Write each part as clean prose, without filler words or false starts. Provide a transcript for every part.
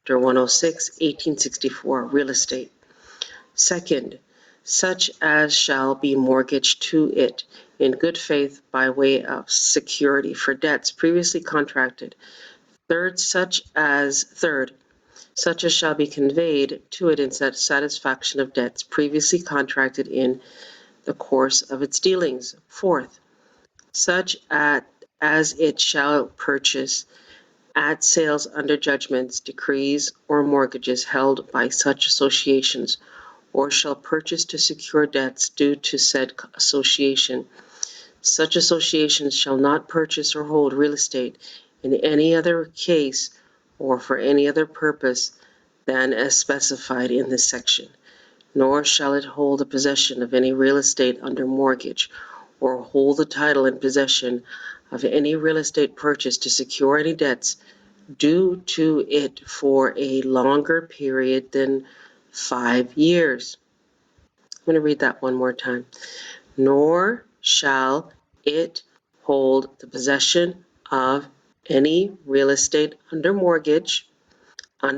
Chapter 106, 1864, Real Estate. Second, such as shall be mortgaged to it in good faith by way of security for debts previously contracted. Third, such as shall be conveyed to it in satisfaction of debts previously contracted in the course of its dealings. Fourth, such as it shall purchase at sales under judgments, decrees, or mortgages held by such associations, or shall purchase to secure debts due to said association. Such associations shall not purchase or hold real estate in any other case or for any other purpose than as specified in this section, nor shall it hold the possession of any real estate under mortgage, or hold the title and possession of any real estate purchased to secure any debts due to it for a longer period than 5 years. I'm going to read that one more time. Nor shall it hold the possession of any real estate under mortgage, or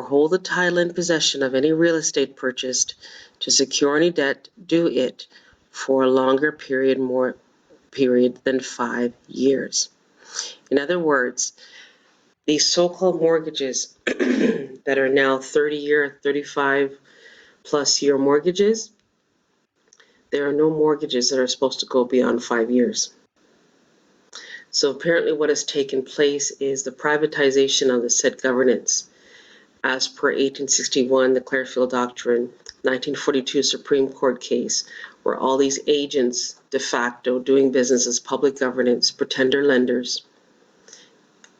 hold the title and possession of any real estate purchased to secure any debt due it for a longer period than 5 years. In other words, these so-called mortgages that are now 30-year, 35-plus-year mortgages, there are no mortgages that are supposed to go beyond 5 years. So apparently what has taken place is the privatization of the said governance as per 1861, the Clearfield Doctrine, 1942 Supreme Court case, where all these agents de facto doing business as public governance, pretender lenders,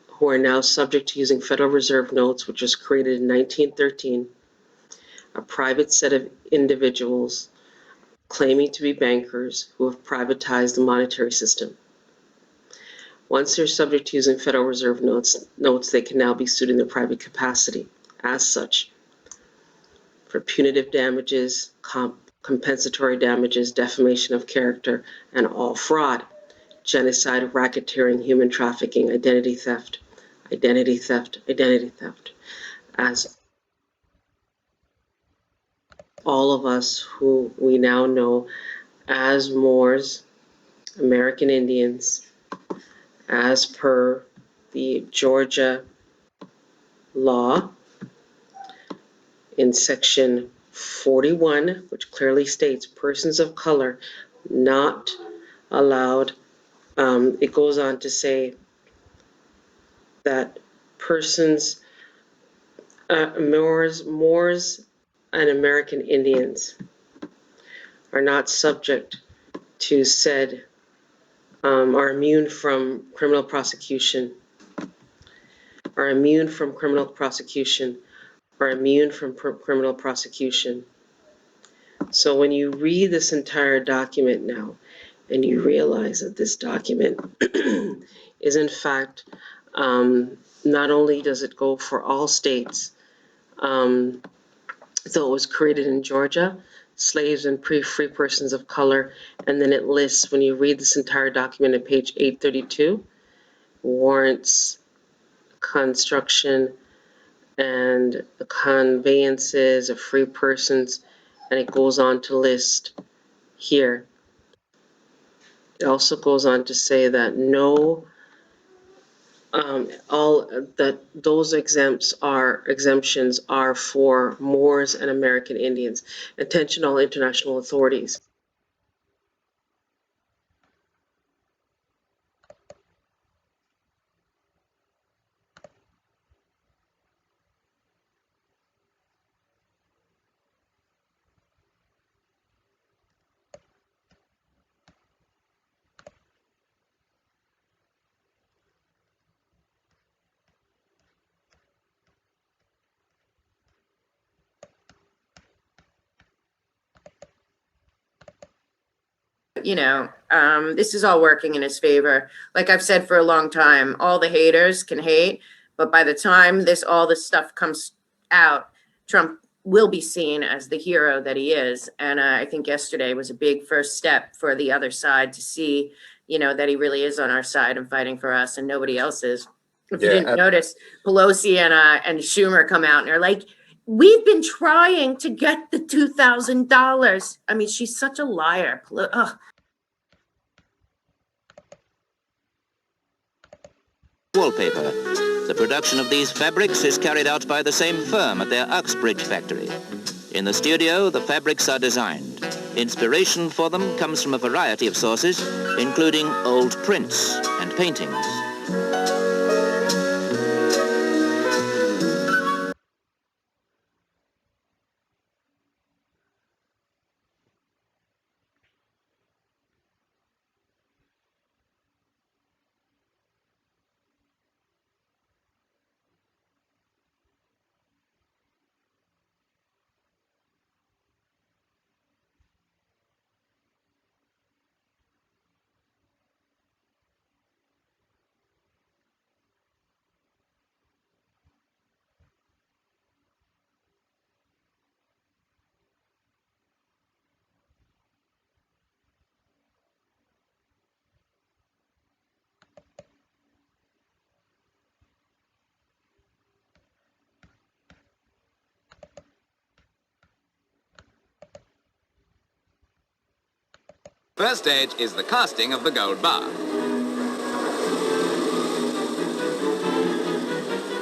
who are now subject to using Federal Reserve notes, which was created in 1913, a private set of individuals claiming to be bankers who have privatized the monetary system. Once they're subject to using Federal Reserve notes, they can now be sued in their private capacity as such for punitive damages, compensatory damages, defamation of character, and all fraud, genocide, racketeering, human trafficking, identity theft, as all of us who we now know as Moors, American Indians, as per the Georgia law in section 41, which clearly states persons of color not allowed. It goes on to say that persons, Moors and American Indians are not subject to said, are immune from criminal prosecution, So when you read this entire document now, and you realize that this document is in fact, not only does it go for all states, though it was created in Georgia, slaves and free persons of color, and then it lists, when you read this entire document at page 832, warrants, construction, and the conveyances of free persons, and it goes on to list here. It also goes on to say that those exemptions are for Moors and American Indians. Attention all international authorities. This is all working in his favor. Like I've said for a long time, all the haters can hate, but by the time all this stuff comes out, Trump will be seen as the hero that he is. And I think yesterday was a big first step for the other side to see, that he really is on our side and fighting for us and nobody else is. If you didn't notice, Pelosi and Schumer come out and they're like, we've been trying to get the $2,000. I mean, she's such a liar. Ugh. Wallpaper. The production of these fabrics is carried out by the same firm at their Uxbridge factory. In the studio, the fabrics are designed. Inspiration for them comes from a variety of sources, including old prints and paintings. First stage is the casting of the gold bar.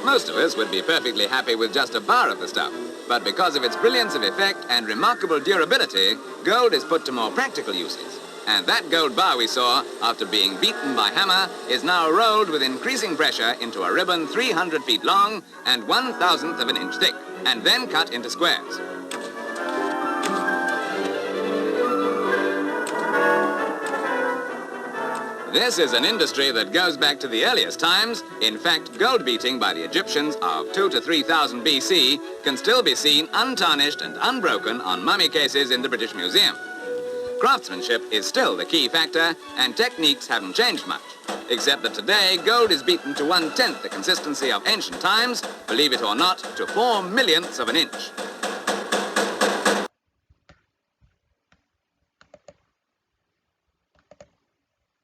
Most of us would be perfectly happy with just a bar of the stuff, but because of its brilliance of effect and remarkable durability, gold is put to more practical uses. And that gold bar we saw, after being beaten by hammer, is now rolled with increasing pressure into a ribbon 300 feet long and 1/1000th of an inch thick, and then cut into squares. This is an industry that goes back to the earliest times. In fact, gold beating by the Egyptians of 2,000 to 3,000 BC can still be seen untarnished and unbroken on mummy cases in the British Museum. Craftsmanship is still the key factor, and techniques haven't changed much, except that today gold is beaten to 1/10 the consistency of ancient times, believe it or not, to 4/millionths of an inch.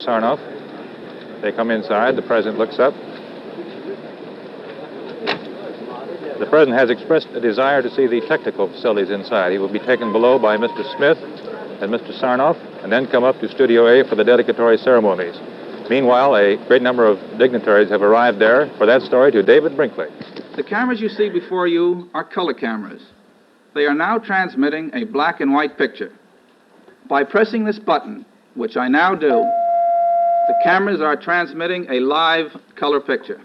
Sarnoff. They come inside. The president looks up. The president has expressed a desire to see the technical facilities inside. He will be taken below by Mr. Smith and Mr. Sarnoff, and then come up to Studio A for the dedicatory ceremonies. Meanwhile, a great number of dignitaries have arrived there. For that story, to David Brinkley. The cameras you see before you are color cameras. They are now transmitting a black and white picture. By pressing this button, which I now do, the cameras are transmitting a live color picture.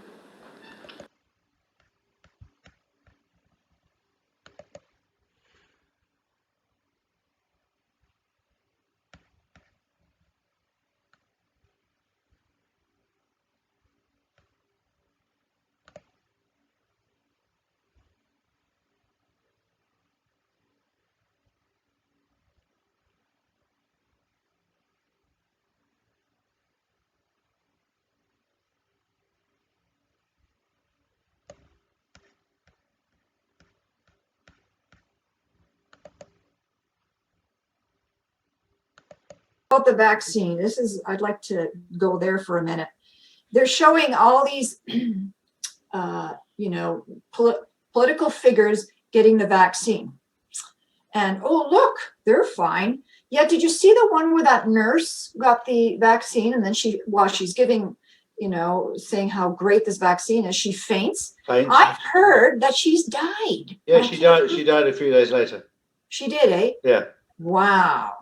About the vaccine, I'd like to go there for a minute. They're showing all these, political figures getting the vaccine. And, oh, look, they're fine. Yeah, did you see the one where that nurse got the vaccine and then while she's giving, saying how great this vaccine is, she faints? I've heard that she's died. Yeah, she died a few days later. She did, eh? Yeah. Wow.